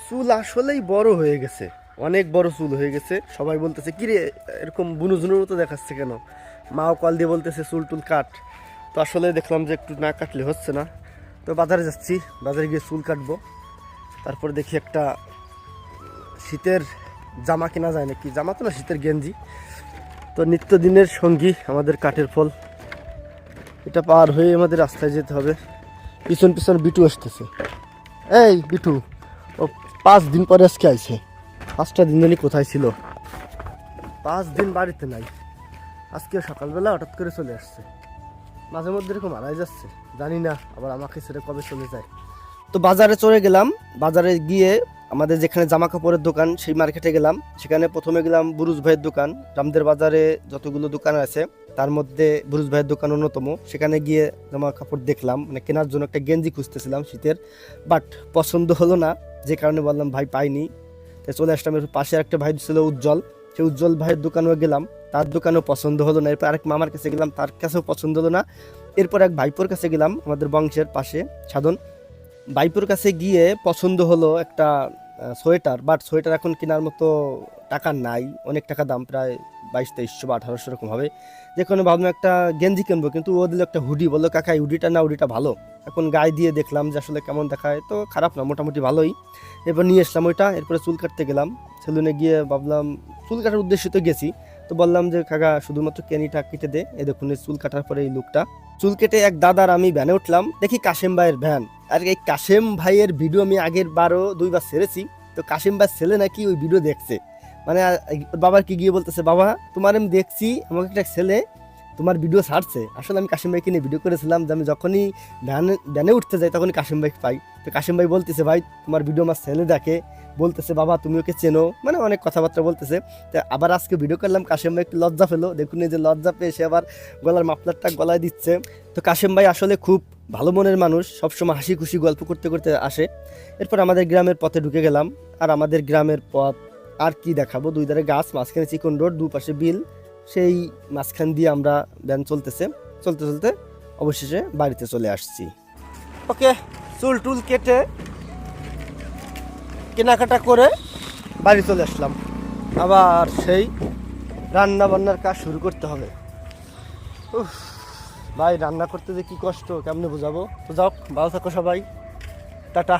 চুল আসলেই বড় হয়ে গেছে, অনেক বড় চুল হয়ে গেছে। সবাই বলতেছে কিরে এরকম বুনুজুনুর মতো দেখাচ্ছে কেন, মাও কল দিয়ে বলতেছে চুল টুল কাট। তো আসলে দেখলাম যে একটু না কাটলে হচ্ছে না, তো বাজারে যাচ্ছি, বাজারে গিয়ে চুল কাটবো। তারপর দেখি একটা শীতের জামা কেনা যায় নাকি, জামা তো না, শীতের গেঞ্জি। তো নিত্যদিনের সঙ্গী আমাদের কাঠের ফল, এটা পার হয়ে আমাদের রাস্তায় যেতে হবে। পিছন পিছন বিটু আসতেছে। এই বিটু, ও 5 দিন পরে আজকে আইছে। 5টা দিন জানি কোথায় ছিল, 5 দিন বাড়িতে নাই। আজকে সকালবেলা হঠাৎ করে চলে আসছে। মাঝে মধ্যে এরকম হারাই যাচ্ছে, জানি না আবার আমাকে ছেড়ে কবে চলে যায়। তো বাজারে চলে গেলাম, বাজারে গিয়ে আমাদের যেখানে জামা কাপড়ের দোকান সেই মার্কেটে গেলাম। সেখানে প্রথমে গেলাম বুরুজ ভাইয়ের দোকান। রামদের বাজারে যতগুলো দোকান আছে তার মধ্যে বুরুজ ভাইয়ের দোকান অন্যতম। সেখানে গিয়ে জামা কাপড় দেখলাম, মানে কেনার জন্য একটা গেঞ্জি খুঁজতেছিলাম শীতের, বাট পছন্দ হলো না, যে কারণে বললাম ভাই পাইনি। তাই চলে আসলাম। এর পাশে একটা ভাই ছিল উজ্জ্বল, সেই উজ্জ্বল ভাইয়ের দোকানেও গেলাম, তার দোকানেও পছন্দ হলো না। এরপর আরেক মামার কাছে গেলাম, তার কাছেও পছন্দ হলো না। এরপর এক ভাইপোর কাছে গেলাম, আমাদের বংশের পাশে সাধন ভাইপোর কাছে গিয়ে পছন্দ হলো একটা সোয়েটার, বাট সোয়েটার এখন কেনার মতো টাকা নাই, অনেক টাকা দাম, প্রায় 2200-2300 বা 1800 এরকম হবে। যেখানে ভাবলাম একটা গেঞ্জি কিনবো, কিন্তু ও দিল একটা হুডি, বললো কাকা এই হুডিটা না, হুডিটা ভালো। এখন গায়ে দিয়ে দেখলাম যে আসলে কেমন দেখায়, তো খারাপ না, মোটামুটি ভালোই। এরপর নিয়ে আসলাম ওইটা। এরপরে চুল কাটতে গেলাম সেলুনে গিয়ে, ভাবলাম চুল কাটার উদ্দেশ্যে তো গেছি, তো বললাম যে কাকা শুধুমাত্র কেনিটা কেটে দে। এই দেখুন এই চুল কাটার পরে এই লুকটা। চুল কেটে এক দাদার আমি ভ্যানে উঠলাম, দেখি কাশেম ভাইয়ের ভ্যান। আর এই কাশেম ভাইয়ের ভিডিও আমি আগের বারও 2বার ছেড়েছি, তো কাশেম ভাইয়ের ছেলে নাকি ওই ভিডিও দেখছে, মানে ওর বাবার কি গিয়ে বলতেছে, বাবা তোমার আমি দেখছি, আমাকে একটা ছেলে তোমার ভিডিও ছাড়ছে। আসলে আমি কাশেম ভাইকে নিয়ে ভিডিও করেছিলাম যে আমি যখনই ভ্যানে উঠতে যাই তখনই কাশেম ভাই পাই। তো কাশেম ভাই বলতেছে ভাই তোমার ভিডিও আমার ছেলে দেখে, বলতেছে বাবা তুমি ওকে চেনো, মানে অনেক কথাবার্তা বলতেছে। তো আবার আজকে ভিডিও করলাম, কাশেম ভাই একটু লজ্জা পেলো, দেখুন এই যে লজ্জা পেয়ে সে আবার গলার মাফলারটা গলায় দিচ্ছে। তো কাশেম ভাই আসলে খুব ভালো মনের মানুষ, সবসময় হাসি খুশি গল্প করতে করতে আসে। এরপর আমাদের গ্রামের পথে ঢুকে গেলাম। আর আমাদের গ্রামের পথ আর কি দেখাবো, 2 ধারে গাছ, মাঝখানে চিকন রোড, দুপাশে বিল, সেই মাঝখান দিয়ে আমরা ভ্যান চলতেছে, চলতে চলতে অবশেষে বাড়িতে চলে আসছি। ওকে, চুল টুল কেটে কেনাকাটা করে বাড়ি চলে আসলাম। আবার সেই রান্না বান্নার কাজ শুরু করতে হবে। উফ ভাই, রান্না করতে যে কি কষ্ট কেমনে বোঝাবো। তো যাও, ভালো থাকো সবাই, টাটা।